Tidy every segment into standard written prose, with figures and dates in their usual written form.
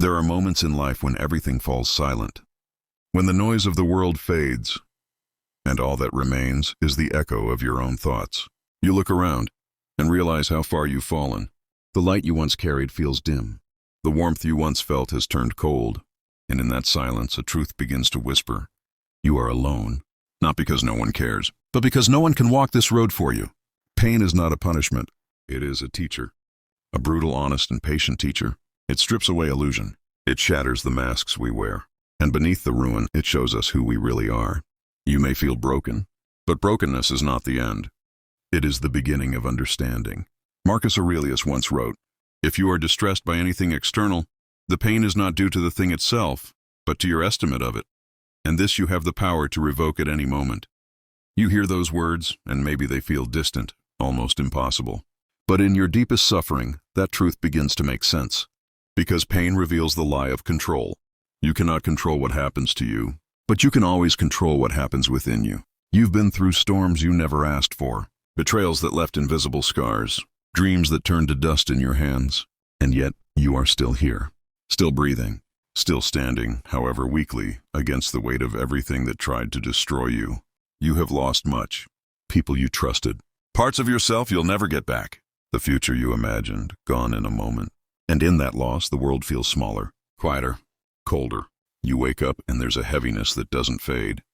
There are moments in life when everything falls silent, when the noise of the world fades, and all that remains is the echo of your own thoughts. You look around and realize how far you've fallen. The light you once carried feels dim. The warmth you once felt has turned cold, and in that silence a truth begins to whisper. You are alone, not because no one cares, but because no one can walk this road for you. Pain is not a punishment. It is a teacher. A brutal, honest, and patient teacher. It strips away illusion. It shatters the masks we wear. And beneath the ruin, it shows us who we really are. You may feel broken, but brokenness is not the end. It is the beginning of understanding. Marcus Aurelius once wrote, "If you are distressed by anything external, the pain is not due to the thing itself, but to your estimate of it. And this you have the power to revoke at any moment." You hear those words, and maybe they feel distant, almost impossible. But in your deepest suffering, that truth begins to make sense. Because pain reveals the lie of control. You cannot control what happens to you, but you can always control what happens within you. You've been through storms you never asked for, betrayals that left invisible scars, dreams that turned to dust in your hands, and yet you are still here, still breathing, still standing, however weakly, against the weight of everything that tried to destroy you. You have lost much. People you trusted. Parts of yourself you'll never get back. The future you imagined, gone in a moment. And in that loss, the world feels smaller, quieter, colder. You wake up and there's a heaviness that doesn't fade.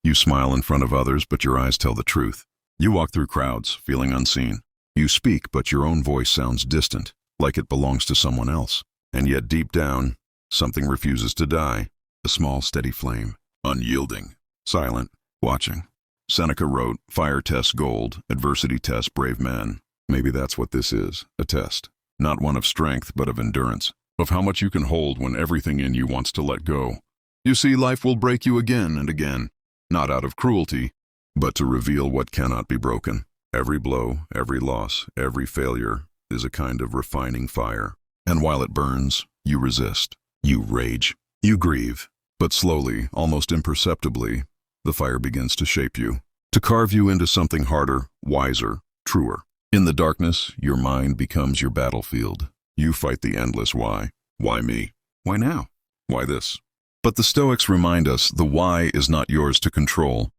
You smile in front of others, but your eyes tell the truth. You walk through crowds, feeling unseen. You speak, but your own voice sounds distant, like it belongs to someone else. And yet deep down, something refuses to die. A small, steady flame, unyielding, silent, watching. Seneca wrote, "Fire tests gold, adversity tests brave men." Maybe that's what this is, a test. Not one of strength, but of endurance. Of how much you can hold when everything in you wants to let go. You see, life will break you again and again, not out of cruelty, but to reveal what cannot be broken. Every blow, every loss, every failure is a kind of refining fire. And while it burns, you resist, you rage, you grieve. But slowly, almost imperceptibly, the fire begins to shape you, to carve you into something harder, wiser, truer. In the darkness, your mind becomes your battlefield. You fight the endless why. Why me? Why now? Why this? But the Stoics remind us the why is not yours to control.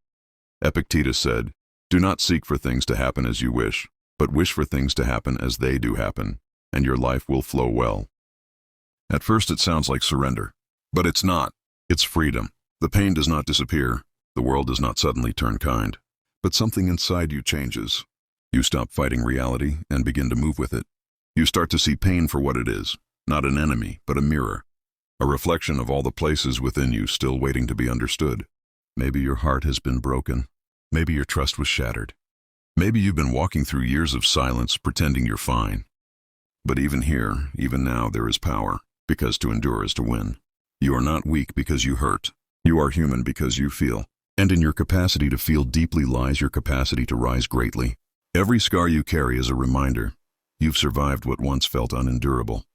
Epictetus said, "Do not seek for things to happen as you wish, but wish for things to happen as they do happen, and your life will flow well." At first it sounds like surrender, but it's not. It's freedom. The pain does not disappear. The world does not suddenly turn kind. But something inside you changes. You stop fighting reality and begin to move with it. You start to see pain for what it is, not an enemy, but a mirror. A reflection of all the places within you still waiting to be understood. Maybe your heart has been broken. Maybe your trust was shattered. Maybe you've been walking through years of silence, pretending you're fine. But even here, even now, there is power, because to endure is to win. You are not weak because you hurt. You are human because you feel. And in your capacity to feel deeply lies your capacity to rise greatly. Every scar you carry is a reminder. You've survived what once felt unendurable.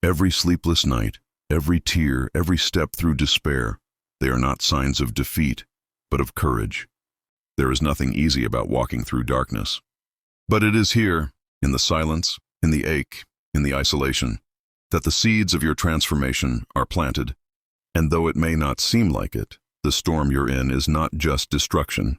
Every sleepless night, every tear, every step through despair, they are not signs of defeat, but of courage. There is nothing easy about walking through darkness. But it is here, in the silence, in the ache, in the isolation, that the seeds of your transformation are planted. And though it may not seem like it, the storm you're in is not just destruction.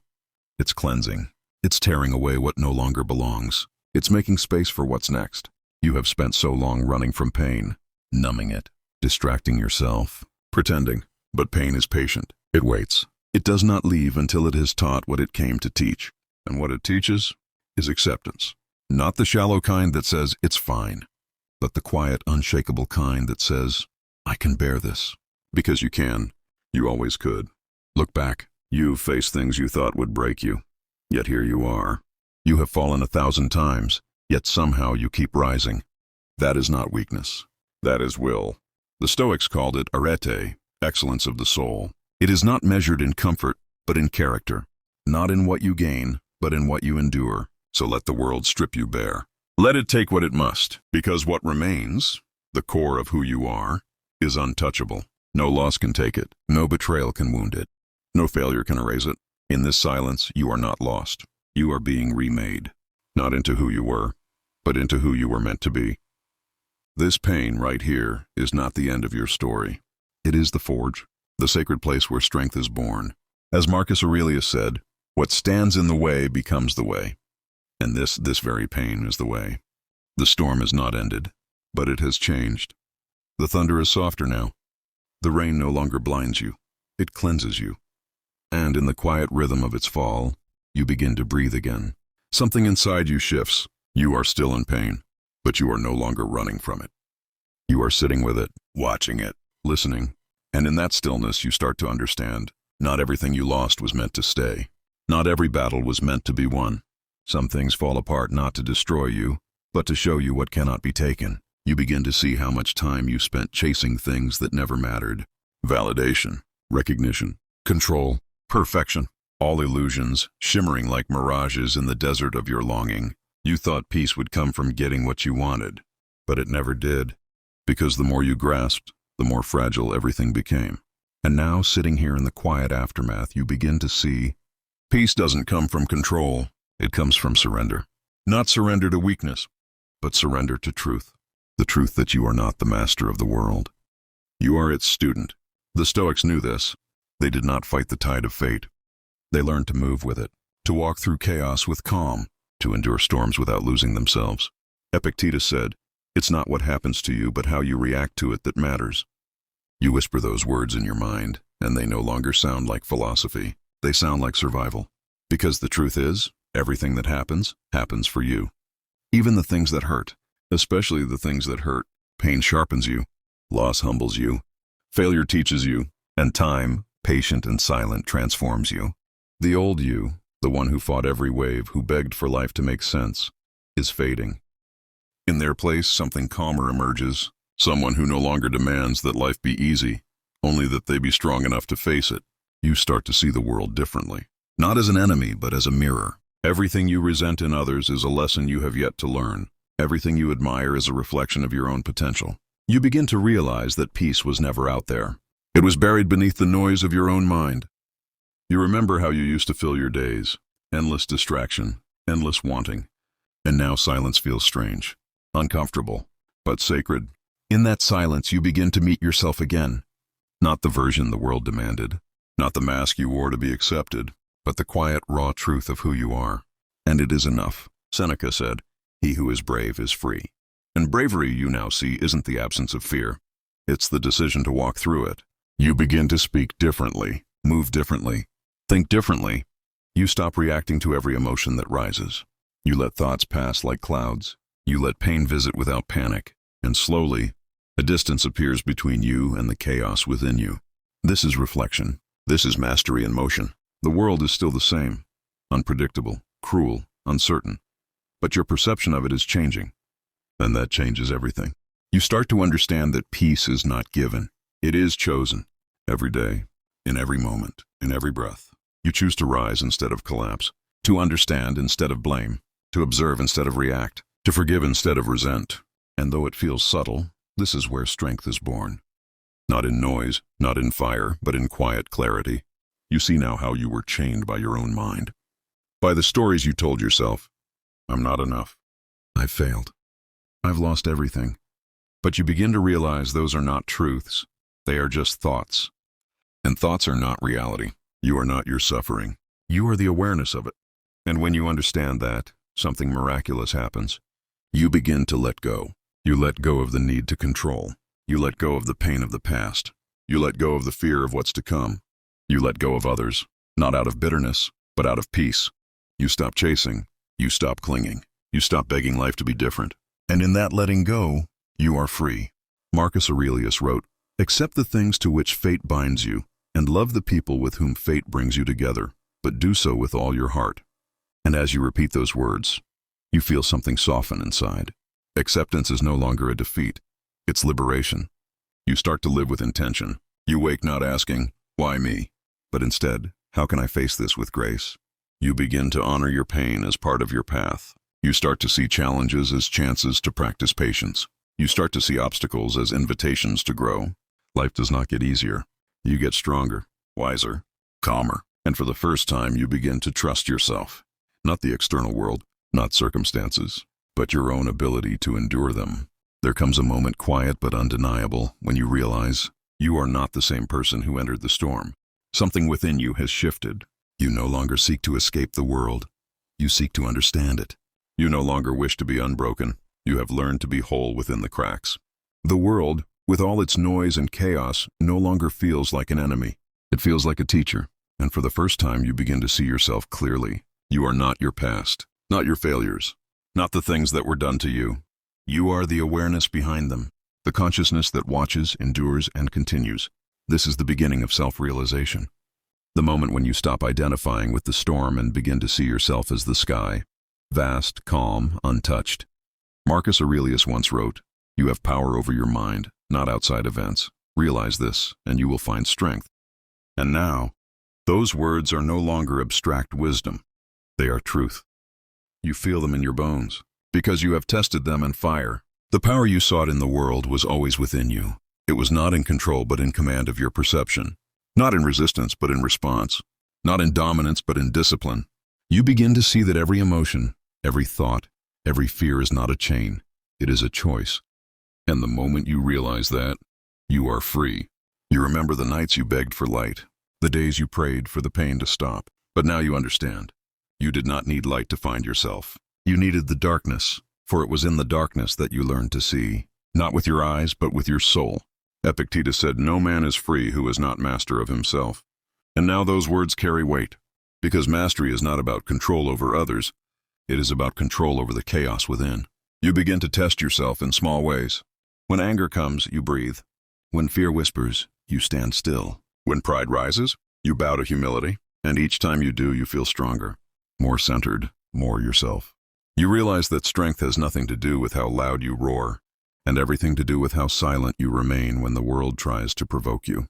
It's cleansing. It's tearing away what no longer belongs. It's making space for what's next. You have spent so long running from pain, numbing it, distracting yourself, pretending. But pain is patient. It waits. It does not leave until it has taught what it came to teach. And what it teaches is acceptance. Not the shallow kind that says, "It's fine," but the quiet, unshakable kind that says, "I can bear this." Because you can. You always could. Look back. You've faced things you thought would break you. Yet here you are. You have fallen 1,000 times, yet somehow you keep rising. That is not weakness. That is will. The Stoics called it arete, excellence of the soul. It is not measured in comfort, but in character. Not in what you gain, but in what you endure. So let the world strip you bare. Let it take what it must, because what remains, the core of who you are, is untouchable. No loss can take it. No betrayal can wound it. No failure can erase it. In this silence, you are not lost. You are being remade, not into who you were, but into who you were meant to be. This pain right here is not the end of your story. It is the forge, the sacred place where strength is born. As Marcus Aurelius said, what stands in the way becomes the way. And this very pain is the way. The storm is not ended, but it has changed. The thunder is softer now. The rain no longer blinds you. It cleanses you. And in the quiet rhythm of its fall, you begin to breathe again. Something inside you shifts. You are still in pain, but you are no longer running from it. You are sitting with it, watching it, listening. And in that stillness, you start to understand, not everything you lost was meant to stay. Not every battle was meant to be won. Some things fall apart not to destroy you, but to show you what cannot be taken. You begin to see how much time you spent chasing things that never mattered. Validation, recognition, control, perfection. All illusions, shimmering like mirages in the desert of your longing. You thought peace would come from getting what you wanted, but it never did. Because the more you grasped, the more fragile everything became. And now, sitting here in the quiet aftermath, you begin to see peace doesn't come from control. It comes from surrender. Not surrender to weakness, but surrender to truth. The truth that you are not the master of the world. You are its student. The Stoics knew this. They did not fight the tide of fate. They learned to move with it, to walk through chaos with calm, to endure storms without losing themselves. Epictetus said, "It's not what happens to you, but how you react to it that matters." You whisper those words in your mind, and they no longer sound like philosophy. They sound like survival. Because the truth is, everything that happens, happens for you. Even the things that hurt, especially the things that hurt. Pain sharpens you, loss humbles you, failure teaches you, and time, patient and silent, transforms you. The old you, the one who fought every wave, who begged for life to make sense, is fading. In their place, something calmer emerges, someone who no longer demands that life be easy, only that they be strong enough to face it. You start to see the world differently, not as an enemy, but as a mirror. Everything you resent in others is a lesson you have yet to learn. Everything you admire is a reflection of your own potential. You begin to realize that peace was never out there. It was buried beneath the noise of your own mind. You remember how you used to fill your days. Endless distraction, endless wanting. And now silence feels strange, uncomfortable, but sacred. In that silence, you begin to meet yourself again. Not the version the world demanded, not the mask you wore to be accepted, but the quiet, raw truth of who you are. And it is enough. Seneca said, "He who is brave is free." And bravery, you now see, isn't the absence of fear. It's the decision to walk through it. You begin to speak differently, move differently, think differently. You stop reacting to every emotion that rises. You let thoughts pass like clouds. You let pain visit without panic. And slowly, a distance appears between you and the chaos within you. This is reflection. This is mastery in motion. The world is still the same, unpredictable, cruel, uncertain. But your perception of it is changing. And that changes everything. You start to understand that peace is not given. It is chosen. Every day, in every moment, in every breath. You choose to rise instead of collapse, to understand instead of blame, to observe instead of react, to forgive instead of resent. And though it feels subtle, this is where strength is born. Not in noise, not in fire, but in quiet clarity. You see now how you were chained by your own mind. By the stories you told yourself. I'm not enough. I've failed. I've lost everything. But you begin to realize those are not truths. They are just thoughts. And thoughts are not reality. You are not your suffering. You are the awareness of it. And when you understand that, something miraculous happens. You begin to let go. You let go of the need to control. You let go of the pain of the past. You let go of the fear of what's to come. You let go of others, not out of bitterness, but out of peace. You stop chasing. You stop clinging. You stop begging life to be different. And in that letting go, you are free. Marcus Aurelius wrote, "Accept the things to which fate binds you, and love the people with whom fate brings you together, but do so with all your heart." And as you repeat those words, you feel something soften inside. Acceptance is no longer a defeat. It's liberation. You start to live with intention. You wake not asking, "Why me?" but instead, "How can I face this with grace?" You begin to honor your pain as part of your path. You start to see challenges as chances to practice patience. You start to see obstacles as invitations to grow. Life does not get easier. You get stronger, wiser, calmer. And for the first time, you begin to trust yourself. Not the external world, not circumstances, but your own ability to endure them. There comes a moment, quiet but undeniable, when you realize you are not the same person who entered the storm. Something within you has shifted. You no longer seek to escape the world. You seek to understand it. You no longer wish to be unbroken. You have learned to be whole within the cracks. The world, with all its noise and chaos, no longer feels like an enemy. It feels like a teacher, and for the first time you begin to see yourself clearly. You are not your past, not your failures, not the things that were done to you. You are the awareness behind them, the consciousness that watches, endures, and continues. This is the beginning of self-realization. The moment when you stop identifying with the storm and begin to see yourself as the sky, vast, calm, untouched. Marcus Aurelius once wrote, "You have power over your mind, not outside events. Realize this, and you will find strength." And now, those words are no longer abstract wisdom. They are truth. You feel them in your bones, because you have tested them in fire. The power you sought in the world was always within you. It was not in control but in command of your perception. Not in resistance but in response. Not in dominance but in discipline. You begin to see that every emotion, every thought, every fear is not a chain. It is a choice. And the moment you realize that, you are free. You remember the nights you begged for light, the days you prayed for the pain to stop. But now you understand. You did not need light to find yourself. You needed the darkness, for it was in the darkness that you learned to see, not with your eyes, but with your soul. Epictetus said, "No man is free who is not master of himself." And now those words carry weight, because mastery is not about control over others. It is about control over the chaos within. You begin to test yourself in small ways. When anger comes, you breathe. When fear whispers, you stand still. When pride rises, you bow to humility, and each time you do, you feel stronger, more centered, more yourself. You realize that strength has nothing to do with how loud you roar, and everything to do with how silent you remain when the world tries to provoke you.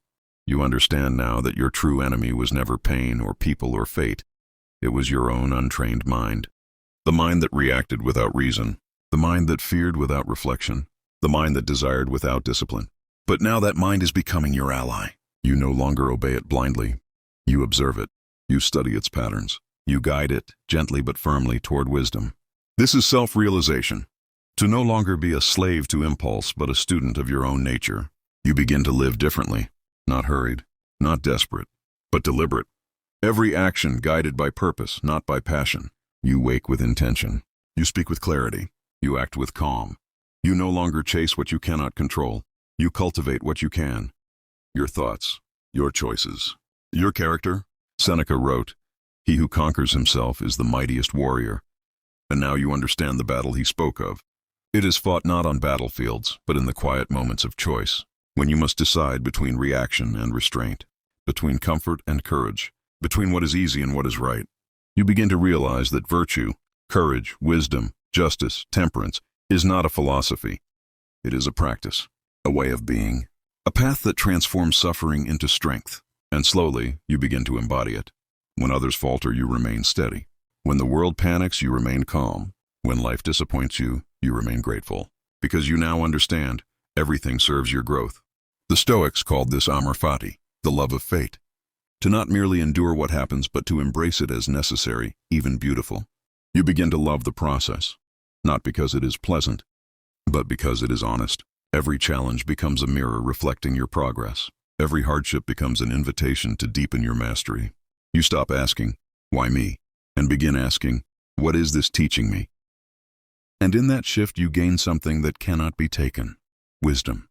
You understand now that your true enemy was never pain or people or fate. It was your own untrained mind. The mind that reacted without reason, the mind that feared without reflection, the mind that desired without discipline. But now that mind is becoming your ally. You no longer obey it blindly. You observe it. You study its patterns. You guide it, gently but firmly, toward wisdom. This is self-realization. To no longer be a slave to impulse, but a student of your own nature. You begin to live differently, not hurried, not desperate, but deliberate. Every action guided by purpose, not by passion. You wake with intention. You speak with clarity. You act with calm. You no longer chase what you cannot control. You cultivate what you can. Your thoughts, your choices, your character. Seneca wrote, "He who conquers himself is the mightiest warrior." And now you understand the battle he spoke of. It is fought not on battlefields, but in the quiet moments of choice, when you must decide between reaction and restraint, between comfort and courage, between what is easy and what is right. You begin to realize that virtue, courage, wisdom, justice, temperance is not a philosophy. It is a practice, a way of being, a path that transforms suffering into strength. And slowly, you begin to embody it. When others falter, you remain steady. When the world panics, you remain calm. When life disappoints you, you remain grateful. Because you now understand, everything serves your growth. The Stoics called this amor fati, the love of fate. To not merely endure what happens, but to embrace it as necessary, even beautiful. You begin to love the process, not because it is pleasant, but because it is honest. Every challenge becomes a mirror reflecting your progress. Every hardship becomes an invitation to deepen your mastery. You stop asking, "Why me?" and begin asking, "What is this teaching me?" And in that shift you gain something that cannot be taken: wisdom.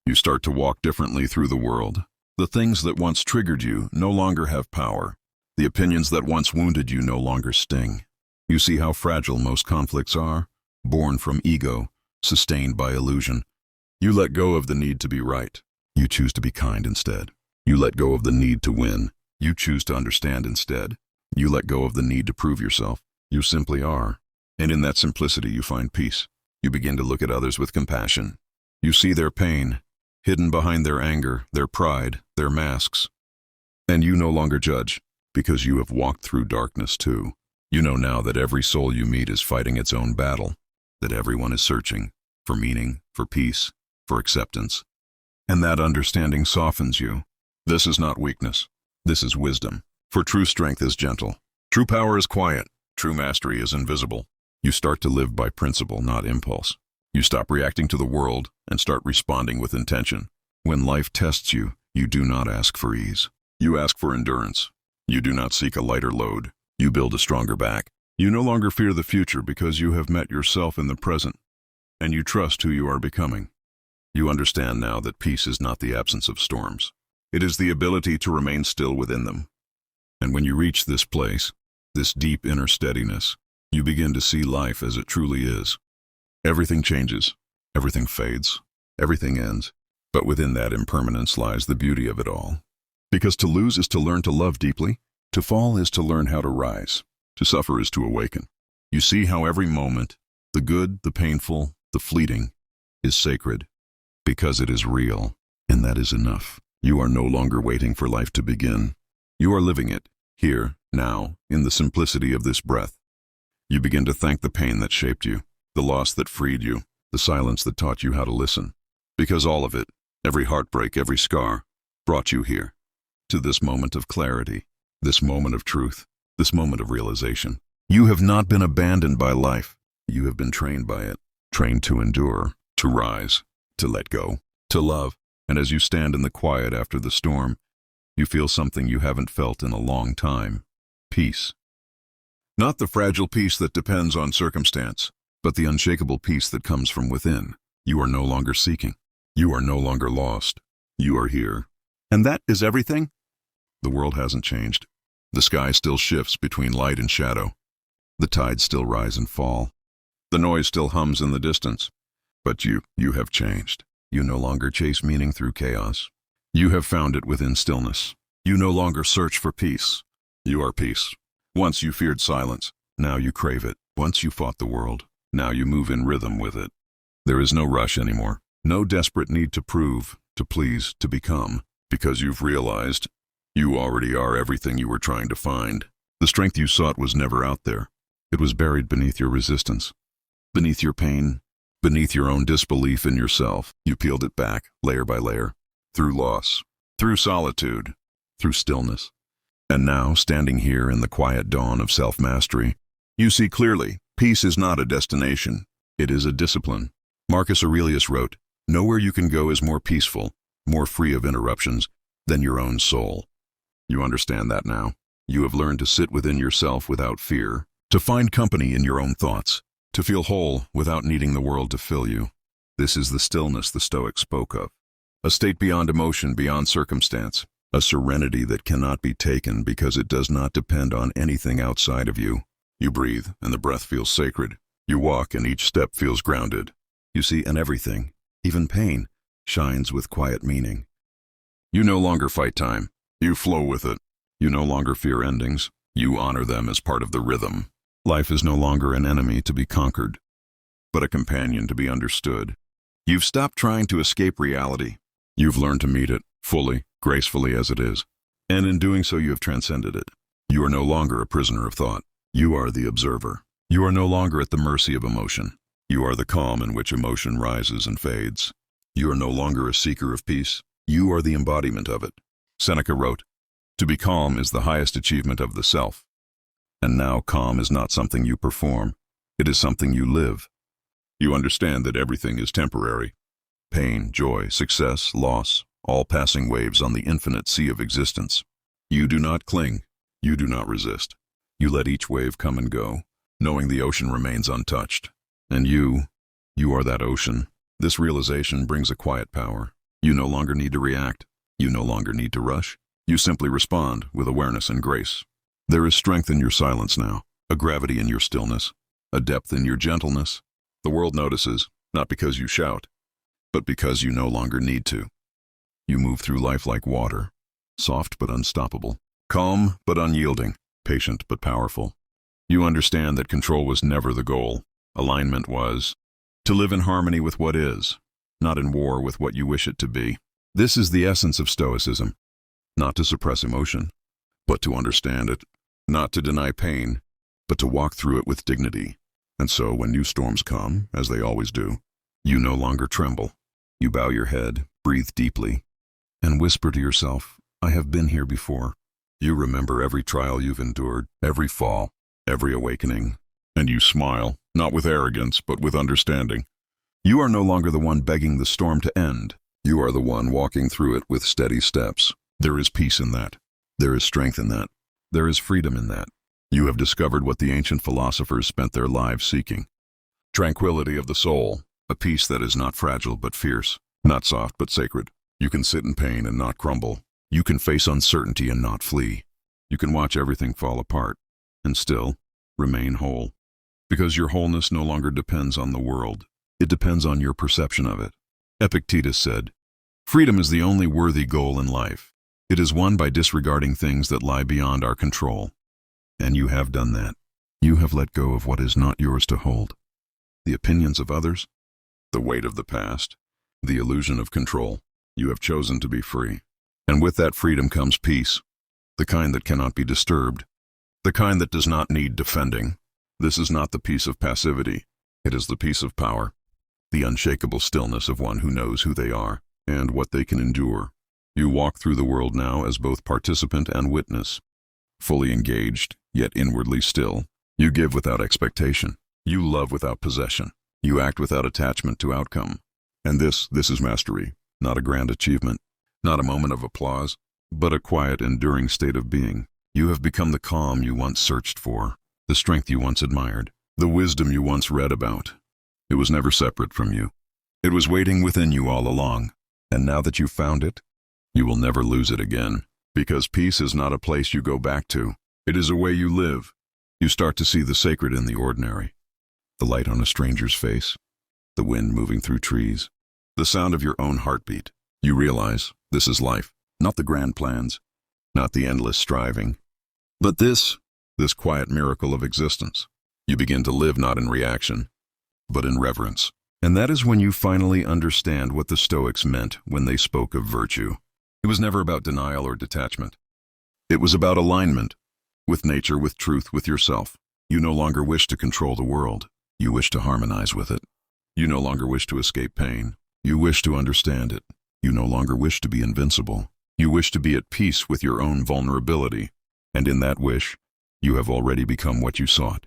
You start to walk differently through the world. The things that once triggered you no longer have power. The opinions that once wounded you no longer sting. You see how fragile most conflicts are, born from ego, sustained by illusion. You let go of the need to be right. You choose to be kind instead. You let go of the need to win. You choose to understand instead. You let go of the need to prove yourself. You simply are. And in that simplicity you find peace. You begin to look at others with compassion. You see their pain, hidden behind their anger, their pride, their masks. And you no longer judge, because you have walked through darkness too. You know now that every soul you meet is fighting its own battle, that everyone is searching for meaning, for peace, for acceptance. And that understanding softens you. This is not weakness. This is wisdom. For true strength is gentle. True power is quiet. True mastery is invisible. You start to live by principle, not impulse. You stop reacting to the world and start responding with intention. When life tests you, you do not ask for ease. You ask for endurance. You do not seek a lighter load. You build a stronger back. You no longer fear the future because you have met yourself in the present, and you trust who you are becoming. You understand now that peace is not the absence of storms. It is the ability to remain still within them. And when you reach this place, this deep inner steadiness, you begin to see life as it truly is. Everything changes, everything fades, everything ends, but within that impermanence lies the beauty of it all. Because to lose is to learn to love deeply, to fall is to learn how to rise, to suffer is to awaken. You see how every moment, the good, the painful, the fleeting, is sacred, because it is real, and that is enough. You are no longer waiting for life to begin. You are living it, here, now, in the simplicity of this breath. You begin to thank the pain that shaped you, the loss that freed you, the silence that taught you how to listen. Because all of it, every heartbreak, every scar, brought you here, to this moment of clarity, this moment of truth, this moment of realization. You have not been abandoned by life. You have been trained by it, trained to endure, to rise, to let go, to love. And as you stand in the quiet after the storm, you feel something you haven't felt in a long time: peace. Not the fragile peace that depends on circumstance, but the unshakable peace that comes from within. You are no longer seeking. You are no longer lost. You are here. And that is everything? The world hasn't changed. The sky still shifts between light and shadow. The tides still rise and fall. The noise still hums in the distance. But you have changed. You no longer chase meaning through chaos. You have found it within stillness. You no longer search for peace. You are peace. Once you feared silence, now you crave it. Once you fought the world, now you move in rhythm with it. There is no rush anymore. No desperate need to prove, to please, to become, because you've realized you already are everything you were trying to find. The strength you sought was never out there. It was buried beneath your resistance, beneath your pain, beneath your own disbelief in yourself. You peeled it back, layer by layer, through loss, through solitude, through stillness. And now, standing here in the quiet dawn of self-mastery, you see clearly, peace is not a destination. It is a discipline. Marcus Aurelius wrote, "Nowhere you can go is more peaceful, more free of interruptions, than your own soul." You understand that now. You have learned to sit within yourself without fear, to find company in your own thoughts, to feel whole without needing the world to fill you. This is the stillness the Stoics spoke of. A state beyond emotion, beyond circumstance. A serenity that cannot be taken because it does not depend on anything outside of you. You breathe, and the breath feels sacred. You walk, and each step feels grounded. You see, and everything, even pain, shines with quiet meaning. You no longer fight time. You flow with it. You no longer fear endings. You honor them as part of the rhythm. Life is no longer an enemy to be conquered, but a companion to be understood. You've stopped trying to escape reality. You've learned to meet it, fully, gracefully as it is. And in doing so, you have transcended it. You are no longer a prisoner of thought. You are the observer. You are no longer at the mercy of emotion. You are the calm in which emotion rises and fades. You are no longer a seeker of peace. You are the embodiment of it. Seneca wrote, "To be calm is the highest achievement of the self." And now calm is not something you perform. It is something you live. You understand that everything is temporary. Pain, joy, success, loss, all passing waves on the infinite sea of existence. You do not cling. You do not resist. You let each wave come and go, knowing the ocean remains untouched. And you are that ocean. This realization brings a quiet power. You no longer need to react. You no longer need to rush. You simply respond with awareness and grace. There is strength in your silence now, a gravity in your stillness, a depth in your gentleness. The world notices, not because you shout, but because you no longer need to. You move through life like water, soft but unstoppable, calm but unyielding, patient but powerful. You understand that control was never the goal. Alignment was to live in harmony with what is, not in war with what you wish it to be. This is the essence of Stoicism, not to suppress emotion, but to understand it, not to deny pain, but to walk through it with dignity. And so when new storms come, as they always do, you no longer tremble. You bow your head, breathe deeply, and whisper to yourself, "I have been here before." You remember every trial you've endured, every fall, every awakening, and you smile, not with arrogance, but with understanding. You are no longer the one begging the storm to end. You are the one walking through it with steady steps. There is peace in that. There is strength in that. There is freedom in that. You have discovered what the ancient philosophers spent their lives seeking. Tranquility of the soul, a peace that is not fragile but fierce, not soft but sacred. You can sit in pain and not crumble. You can face uncertainty and not flee. You can watch everything fall apart and still remain whole. Because your wholeness no longer depends on the world. It depends on your perception of it. Epictetus said, "Freedom is the only worthy goal in life. It is won by disregarding things that lie beyond our control." And you have done that. You have let go of what is not yours to hold. The opinions of others, the weight of the past, the illusion of control. You have chosen to be free. And with that freedom comes peace, the kind that cannot be disturbed, the kind that does not need defending. This is not the peace of passivity. It is the peace of power, the unshakable stillness of one who knows who they are and what they can endure. You walk through the world now as both participant and witness, fully engaged, yet inwardly still. You give without expectation. You love without possession. You act without attachment to outcome. And this is mastery, not a grand achievement, not a moment of applause, but a quiet, enduring state of being. You have become the calm you once searched for, the strength you once admired, the wisdom you once read about. It was never separate from you. It was waiting within you all along. And now that you've found it, you will never lose it again. Because peace is not a place you go back to. It is a way you live. You start to see the sacred in the ordinary. The light on a stranger's face, the wind moving through trees, the sound of your own heartbeat. You realize this is life, not the grand plans, not the endless striving, but this quiet miracle of existence. You begin to live not in reaction, but in reverence. And that is when you finally understand what the Stoics meant when they spoke of virtue. It was never about denial or detachment. It was about alignment, with nature, with truth, with yourself. You no longer wish to control the world. You wish to harmonize with it. You no longer wish to escape pain. You wish to understand it. You no longer wish to be invincible. You wish to be at peace with your own vulnerability. And in that wish, you have already become what you sought.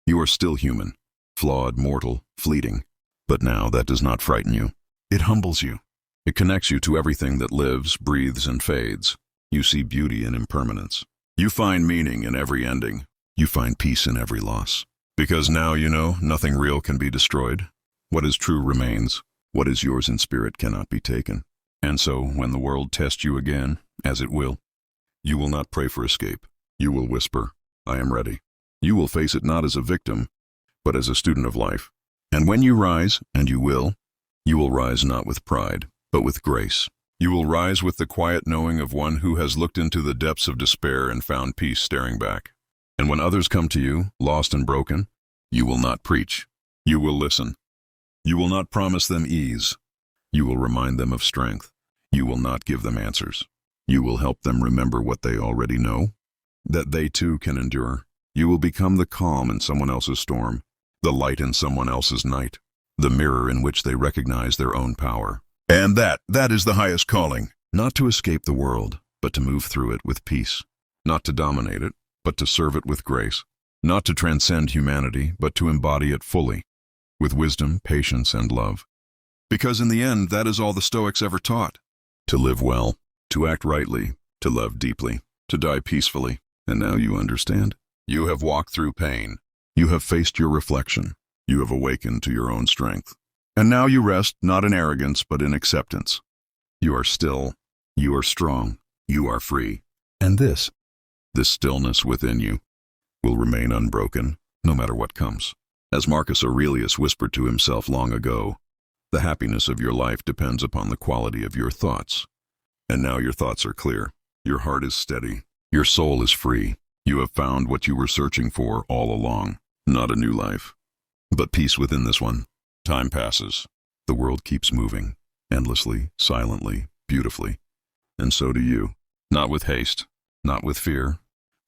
You are still human, flawed, mortal, fleeting. But now that does not frighten you. It humbles you. It connects you to everything that lives, breathes, and fades. You see beauty in impermanence. You find meaning in every ending. You find peace in every loss. Because now you know nothing real can be destroyed. What is true remains. What is yours in spirit cannot be taken. And so, when the world tests you again, as it will, you will not pray for escape. You will whisper, "I am ready." You will face it not as a victim, but as a student of life. And when you rise, and you will rise not with pride, but with grace. You will rise with the quiet knowing of one who has looked into the depths of despair and found peace staring back. And when others come to you, lost and broken, you will not preach. You will listen. You will not promise them ease. You will remind them of strength. You will not give them answers. You will help them remember what they already know, that they too can endure. You will become the calm in someone else's storm, the light in someone else's night, the mirror in which they recognize their own power. And that is the highest calling, not to escape the world, but to move through it with peace, not to dominate it, but to serve it with grace, not to transcend humanity, but to embody it fully, with wisdom, patience, and love. Because in the end, that is all the Stoics ever taught. To live well, to act rightly, to love deeply, to die peacefully. And now you understand. You have walked through pain. You have faced your reflection. You have awakened to your own strength. And now you rest, not in arrogance, but in acceptance. You are still. You are strong. You are free. And this stillness within you, will remain unbroken, no matter what comes. As Marcus Aurelius whispered to himself long ago, the happiness of your life depends upon the quality of your thoughts. And now your thoughts are clear. Your heart is steady. Your soul is free. You have found what you were searching for all along. Not a new life, but peace within this one. Time passes. The world keeps moving, endlessly, silently, beautifully. And so do you. Not with haste, not with fear,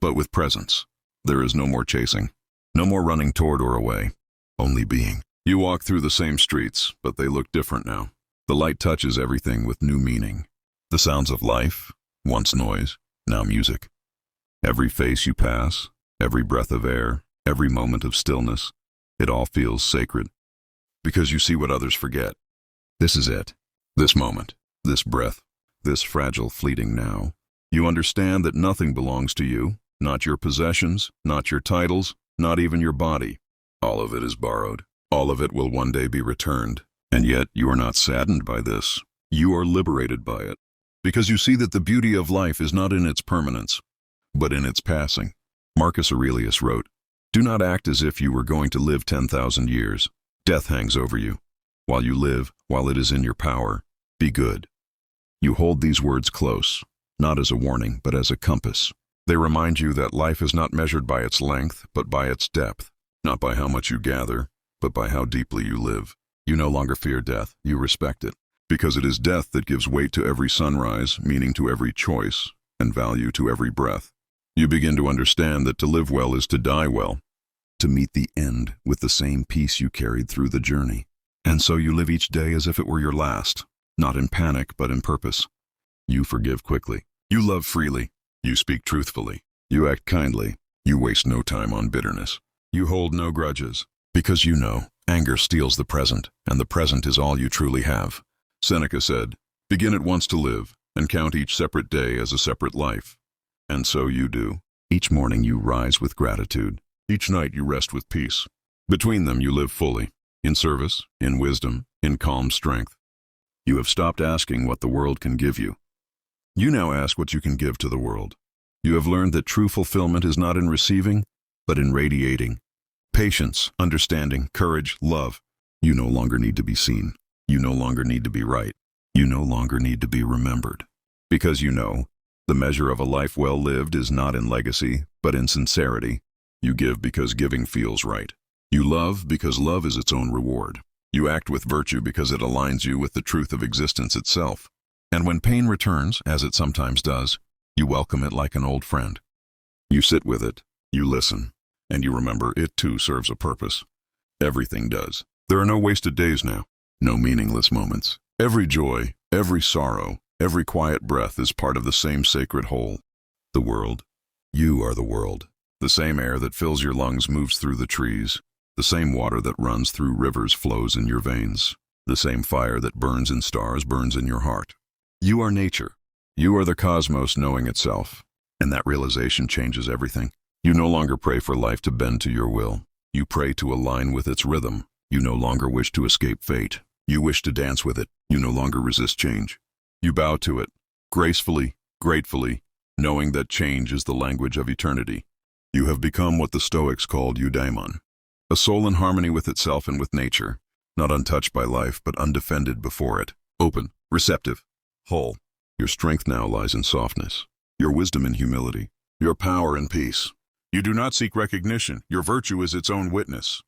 but with presence. There is no more chasing, no more running toward or away, only being. You walk through the same streets, but they look different now. The light touches everything with new meaning. The sounds of life, once noise, now music. Every face you pass, every breath of air, every moment of stillness, it all feels sacred. because you see what others forget. This is it. This moment. This breath. This fragile, fleeting now. You understand that nothing belongs to you, not your possessions, not your titles, not even your body. All of it is borrowed. All of it will one day be returned. And yet you are not saddened by this. You are liberated by it. Because you see that the beauty of life is not in its permanence, but in its passing. Marcus Aurelius wrote, "Do not act as if you were going to live 10,000 years. Death hangs over you. While you live, while it is in your power, be good." You hold these words close, not as a warning, but as a compass. They remind you that life is not measured by its length, but by its depth, not by how much you gather, but by how deeply you live. You no longer fear death, you respect it, because it is death that gives weight to every sunrise, meaning to every choice, and value to every breath. You begin to understand that to live well is to die well, to meet the end with the same peace you carried through the journey. And so you live each day as if it were your last, not in panic, but in purpose. You forgive quickly. You love freely. You speak truthfully. You act kindly. You waste no time on bitterness. You hold no grudges, because you know anger steals the present, and the present is all you truly have. Seneca said, "Begin at once to live, and count each separate day as a separate life." And so you do. Each morning you rise with gratitude. Each night you rest with peace. Between them you live fully, in service, in wisdom, in calm strength. You have stopped asking what the world can give you. You now ask what you can give to the world. You have learned that true fulfillment is not in receiving, but in radiating. Patience, understanding, courage, love. You no longer need to be seen. You no longer need to be right. You no longer need to be remembered. Because you know, the measure of a life well lived is not in legacy, but in sincerity. You give because giving feels right. You love because love is its own reward. You act with virtue because it aligns you with the truth of existence itself. And when pain returns, as it sometimes does, you welcome it like an old friend. You sit with it, you listen, and you remember it too serves a purpose. Everything does. There are no wasted days now, no meaningless moments. Every joy, every sorrow, every quiet breath is part of the same sacred whole. The world. You are the world. The same air that fills your lungs moves through the trees. The same water that runs through rivers flows in your veins. The same fire that burns in stars burns in your heart. You are nature. You are the cosmos knowing itself. And that realization changes everything. You no longer pray for life to bend to your will. You pray to align with its rhythm. You no longer wish to escape fate. You wish to dance with it. You no longer resist change. You bow to it, gracefully, gratefully, knowing that change is the language of eternity. You have become what the Stoics called eudaimon, a soul in harmony with itself and with nature, not untouched by life, but undefended before it, open, receptive, whole. Your strength now lies in softness, your wisdom in humility, your power in peace. You do not seek recognition. Your virtue is its own witness.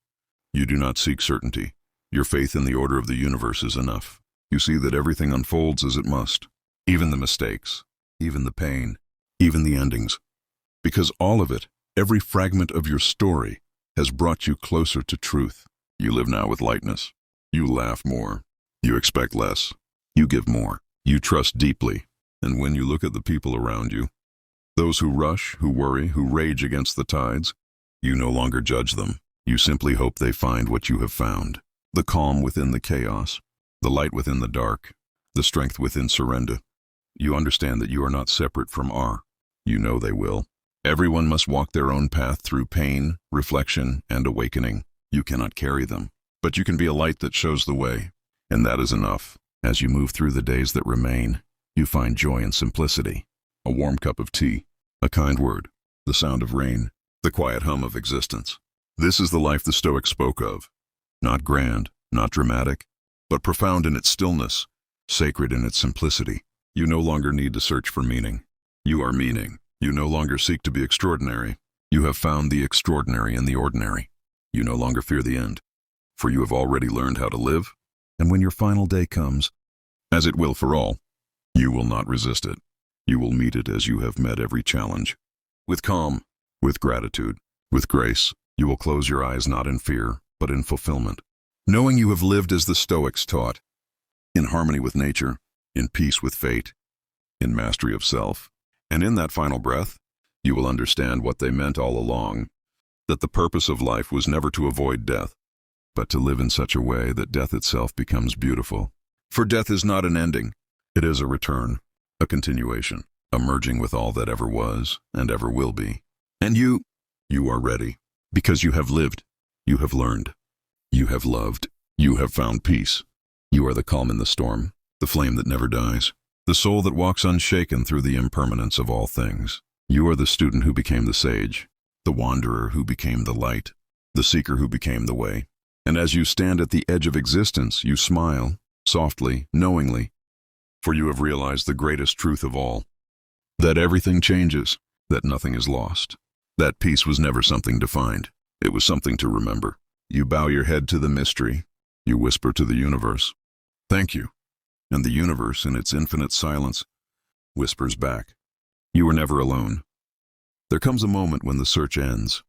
You do not seek certainty. Your faith in the order of the universe is enough. You see that everything unfolds as it must, even the mistakes, even the pain, even the endings. Because all of it, every fragment of your story, has brought you closer to truth. You live now with lightness. You laugh more. You expect less. You give more. You trust deeply. And when you look at the people around you, those who rush, who worry, who rage against the tides, you no longer judge them. You simply hope they find what you have found. The calm within the chaos, the light within the dark, the strength within surrender. You understand that you are not separate from R. You know they will. Everyone must walk their own path through pain, reflection, and awakening. You cannot carry them, but you can be a light that shows the way. And that is enough. As you move through the days that remain, you find joy in simplicity. A warm cup of tea, a kind word, the sound of rain, the quiet hum of existence. This is the life the Stoics spoke of. Not grand, not dramatic, but profound in its stillness, sacred in its simplicity. You no longer need to search for meaning. You are meaning. You no longer seek to be extraordinary. You have found the extraordinary in the ordinary. You no longer fear the end, for you have already learned how to live. And when your final day comes, as it will for all, you will not resist it. You will meet it as you have met every challenge. With calm, with gratitude, with grace, you will close your eyes not in fear, but in fulfillment. Knowing you have lived as the Stoics taught, in harmony with nature, in peace with fate, in mastery of self. And in that final breath, you will understand what they meant all along, that the purpose of life was never to avoid death, but to live in such a way that death itself becomes beautiful. For death is not an ending. It is a return, a continuation, a merging with all that ever was and ever will be. And you are ready, because you have lived, you have learned, you have loved, you have found peace. You are the calm in the storm, the flame that never dies, the soul that walks unshaken through the impermanence of all things. You are the student who became the sage, the wanderer who became the light, the seeker who became the way. And as you stand at the edge of existence, you smile, softly, knowingly, for you have realized the greatest truth of all, that everything changes, that nothing is lost, that peace was never something to find, it was something to remember. You bow your head to the mystery, you whisper to the universe, "Thank you," and the universe, in its infinite silence, whispers back, "You were never alone." There comes a moment when the search ends,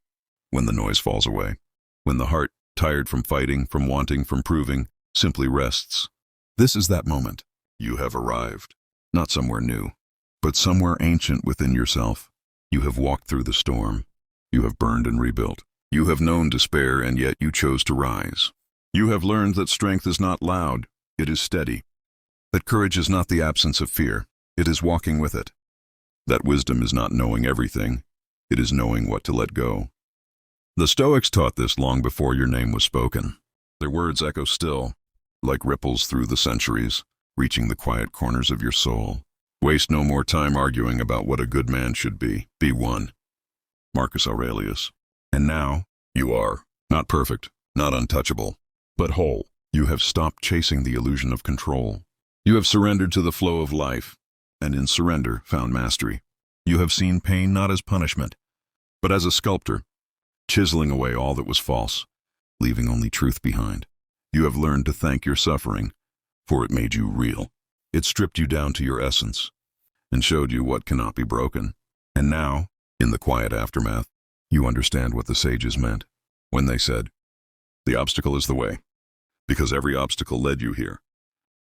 when the noise falls away, when the heart, tired from fighting, from wanting, from proving, simply rests. This is that moment. You have arrived, not somewhere new, but somewhere ancient within yourself. You have walked through the storm. You have burned and rebuilt. You have known despair, and yet you chose to rise. You have learned that strength is not loud, it is steady. That courage is not the absence of fear, it is walking with it. That wisdom is not knowing everything, it is knowing what to let go. The Stoics taught this long before your name was spoken. Their words echo still, like ripples through the centuries, reaching the quiet corners of your soul. Waste no more time arguing about what a good man should be. Be one. Marcus Aurelius. And now, you are, not perfect, not untouchable, but whole. You have stopped chasing the illusion of control. You have surrendered to the flow of life, and in surrender found mastery. You have seen pain not as punishment, but as a sculptor, chiseling away all that was false, leaving only truth behind. You have learned to thank your suffering, for it made you real. It stripped you down to your essence, and showed you what cannot be broken. And now, in the quiet aftermath, you understand what the sages meant when they said, "The obstacle is the way," because every obstacle led you here,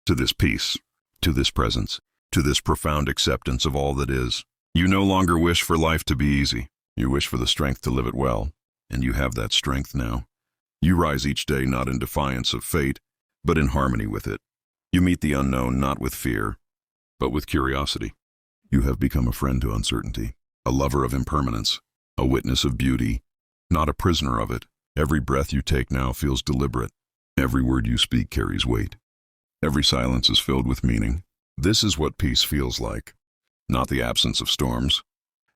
to this peace, to this presence, to this profound acceptance of all that is. You no longer wish for life to be easy. You wish for the strength to live it well, and you have that strength now. You rise each day not in defiance of fate, but in harmony with it. You meet the unknown not with fear, but with curiosity. You have become a friend to uncertainty, a lover of impermanence, a witness of beauty, not a prisoner of it. Every breath you take now feels deliberate. Every word you speak carries weight. Every silence is filled with meaning. This is what peace feels like. Not the absence of storms,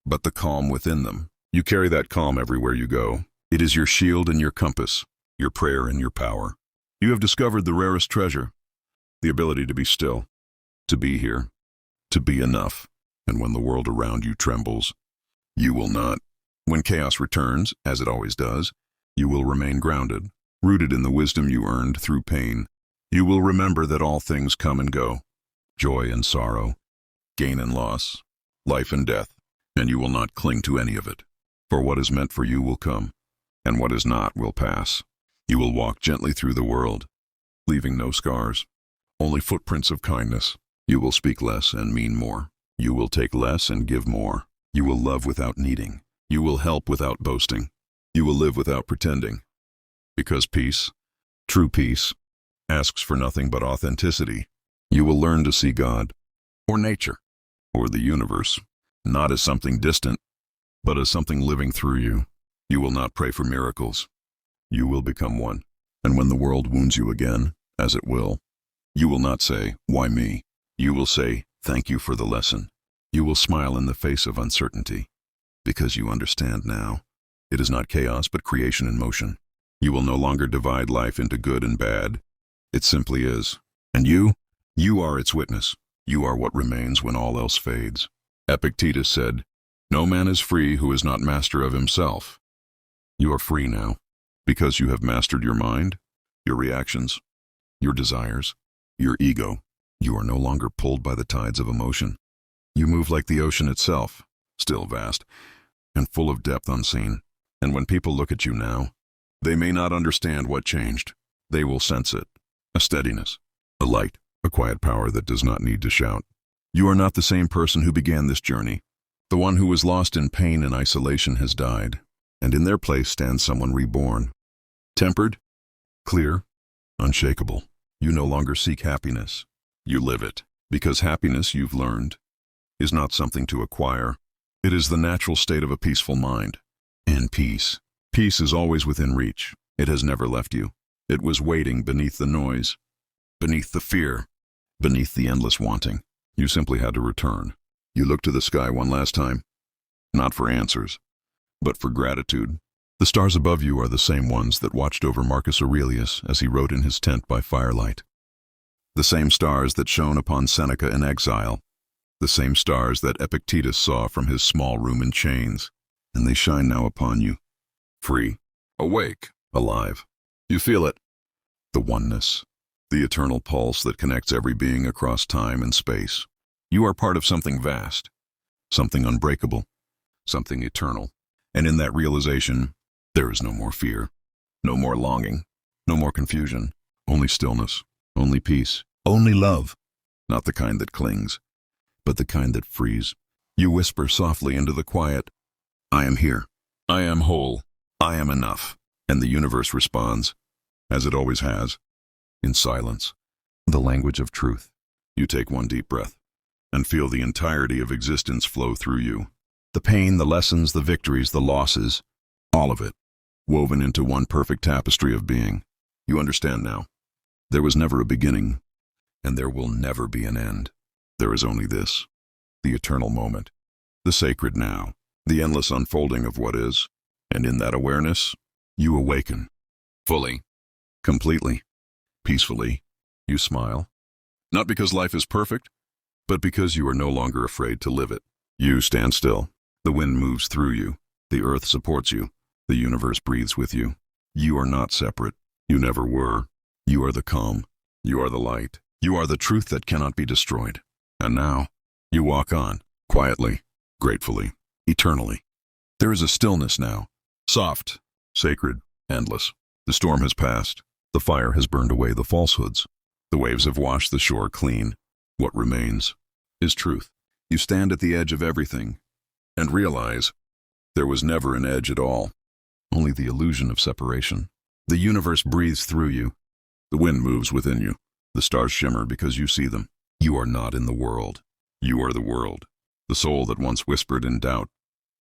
but the calm within them. You carry that calm everywhere you go. It is your shield and your compass, your prayer and your power. You have discovered the rarest treasure, the ability to be still, to be here, to be enough. And when the world around you trembles, you will not. When chaos returns, as it always does, you will remain grounded, rooted in the wisdom you earned through pain. You will remember that all things come and go, joy and sorrow, gain and loss, life and death, and you will not cling to any of it. For what is meant for you will come, and what is not will pass. You will walk gently through the world, leaving no scars, only footprints of kindness. You will speak less and mean more. You will take less and give more. You will love without needing. You will help without boasting. You will live without pretending. Because peace, true peace, asks for nothing but authenticity. You will learn to see God, or nature, or the universe, not as something distant, but as something living through you. You will not pray for miracles. You will become one. And when the world wounds you again, as it will, you will not say, "Why me?" You will say, "Thank you for the lesson." You will smile in the face of uncertainty, because you understand now. It is not chaos, but creation in motion. You will no longer divide life into good and bad. It simply is. And you are its witness. You are what remains when all else fades. Epictetus said, "No man is free who is not master of himself." You are free now, because you have mastered your mind, your reactions, your desires, your ego. You are no longer pulled by the tides of emotion. You move like the ocean itself, still vast, and full of depth unseen. And when people look at you now, they may not understand what changed. They will sense it, a steadiness, a light, a quiet power that does not need to shout. You are not the same person who began this journey. The one who was lost in pain and isolation has died, and in their place stands someone reborn. Tempered, Clear, unshakable. You no longer seek happiness. You live it. Because happiness, you've learned, is not something to acquire. It is the natural state of a peaceful mind. And peace. Peace is always within reach. It has never left you. It was waiting beneath the noise, beneath the fear, beneath the endless wanting. You simply had to return. You looked to the sky one last time, not for answers, but for gratitude. The stars above you are the same ones that watched over Marcus Aurelius as he wrote in his tent by firelight. The same stars that shone upon Seneca in exile. The same stars that Epictetus saw from his small room in chains. And they shine now upon you. Free, awake, alive. You feel it. The oneness. The eternal pulse that connects every being across time and space. You are part of something vast. Something unbreakable. Something eternal. And in that realization, there is no more fear. No more longing. No more confusion. Only stillness. Only peace. Only love. Not the kind that clings, but the kind that frees. You whisper softly into the quiet, I am here. I am whole. I am enough. And the universe responds, as it always has, in silence. The language of truth. You take one deep breath and feel the entirety of existence flow through you. The pain, the lessons, the victories, the losses, all of it, woven into one perfect tapestry of being. You understand now. There was never a beginning, and there will never be an end. There is only this, the eternal moment, the sacred now, the endless unfolding of what is, and in that awareness, you awaken. Fully, completely, peacefully, you smile. Not because life is perfect, but because you are no longer afraid to live it. You stand still. The wind moves through you. The earth supports you. The universe breathes with you. You are not separate. You never were. You are the calm. You are the light. You are the truth that cannot be destroyed. And now, you walk on, quietly, gratefully, eternally. There is a stillness now, soft, sacred, endless. The storm has passed. The fire has burned away the falsehoods. The waves have washed the shore clean. What remains is truth. You stand at the edge of everything and realize there was never an edge at all, only the illusion of separation. The universe breathes through you. The wind moves within you. The stars shimmer because you see them. You are not in the world. You are the world. The soul that once whispered in doubt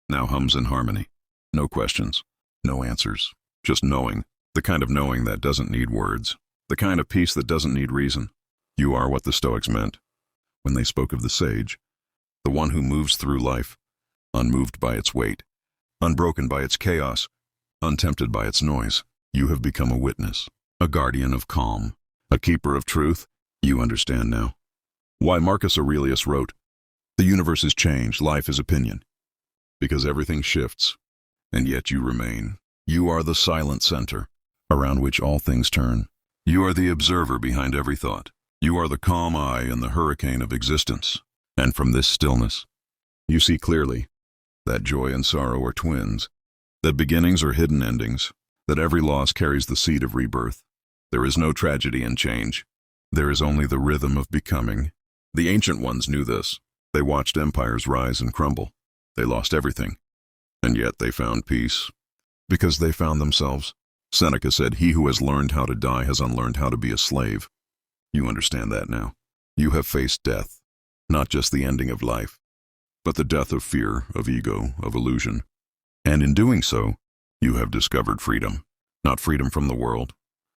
now hums in harmony. No questions, no answers, just knowing. The kind of knowing that doesn't need words. The kind of peace that doesn't need reason. You are what the Stoics meant when they spoke of the sage, the one who moves through life, unmoved by its weight, unbroken by its chaos, untempted by its noise. You have become a witness, a guardian of calm, a keeper of truth. You understand now why Marcus Aurelius wrote, "The universe is change, life is opinion." Because everything shifts, and yet you remain. You are the silent center, around which all things turn. You are the observer behind every thought. You are the calm eye in the hurricane of existence. And from this stillness, you see clearly that joy and sorrow are twins, that beginnings are hidden endings, that every loss carries the seed of rebirth. There is no tragedy in change. There is only the rhythm of becoming. The ancient ones knew this. They watched empires rise and crumble. They lost everything, and yet they found peace, because they found themselves. Seneca said, "He who has learned how to die has unlearned how to be a slave." You understand that now. You have faced death, not just the ending of life, but the death of fear, of ego, of illusion. And in doing so, you have discovered freedom. Not freedom from the world,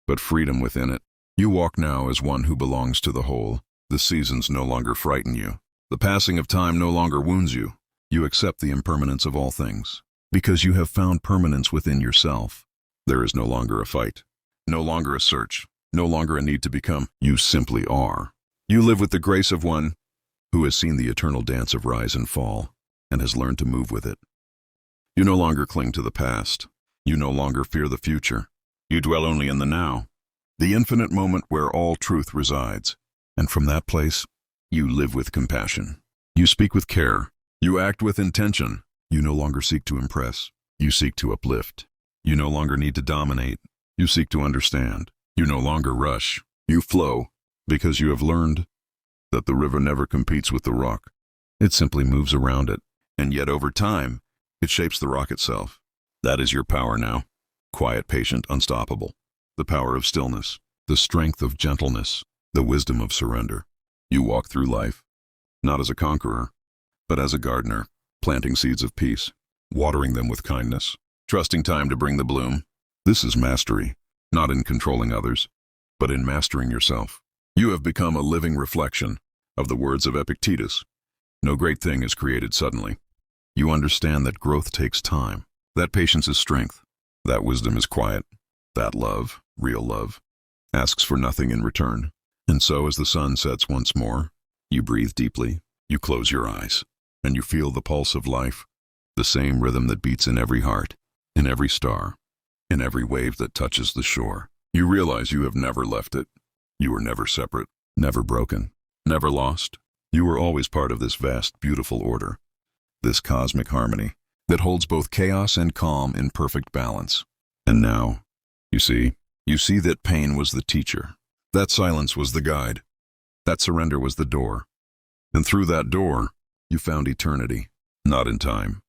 but freedom within it. You walk now as one who belongs to the whole. The seasons no longer frighten you. The passing of time no longer wounds you. You accept the impermanence of all things, because you have found permanence within yourself. There is no longer a fight, no longer a search, no longer a need to become. You simply are. You live with the grace of one who has seen the eternal dance of rise and fall, and has learned to move with it. You no longer cling to the past. You no longer fear the future. You dwell only in the now, the infinite moment where all truth resides. And from that place, you live with compassion. You speak with care. You act with intention. You no longer seek to impress. You seek to uplift. You no longer need to dominate. You seek to understand. You no longer rush. You flow, because you have learned that the river never competes with the rock. It simply moves around it, and yet over time, it shapes the rock itself. That is your power now. Quiet, patient, unstoppable. the power of stillness, the strength of gentleness, the wisdom of surrender. You walk through life, not as a conqueror, but as a gardener, planting seeds of peace, watering them with kindness, trusting time to bring the bloom. This is mastery, not in controlling others, but in mastering yourself. You have become a living reflection of the words of Epictetus. No great thing is created suddenly. You understand that growth takes time, that patience is strength, that wisdom is quiet, that love, real love, asks for nothing in return. And so as the sun sets once more, you breathe deeply, you close your eyes, and you feel the pulse of life, the same rhythm that beats in every heart, in every star, in every wave that touches the shore. You realize you have never left it. You were never separate, never broken, never lost. You were always part of this vast, beautiful order, this cosmic harmony that holds both chaos and calm in perfect balance. And now, you see that pain was the teacher, that silence was the guide, that surrender was the door. And through that door, you found eternity, not in time,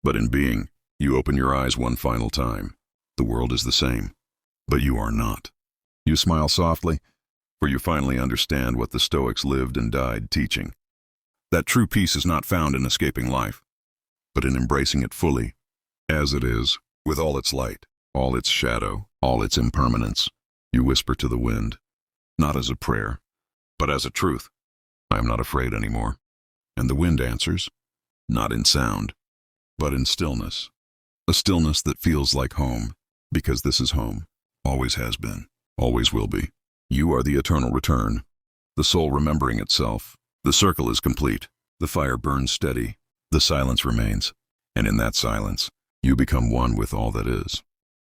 but in being. You open your eyes one final time. The world is the same, but you are not. You smile softly, for you finally understand what the Stoics lived and died teaching. That true peace is not found in escaping life, but in embracing it fully, as it is, with all its light, all its shadow, all its impermanence. You whisper to the wind, not as a prayer, but as a truth. I am not afraid anymore. And the wind answers, not in sound, but in stillness. A stillness that feels like home, because this is home, always has been, always will be. You are the eternal return, the soul remembering itself. The circle is complete. The fire burns steady. The silence remains. And in that silence, you become one with all that is.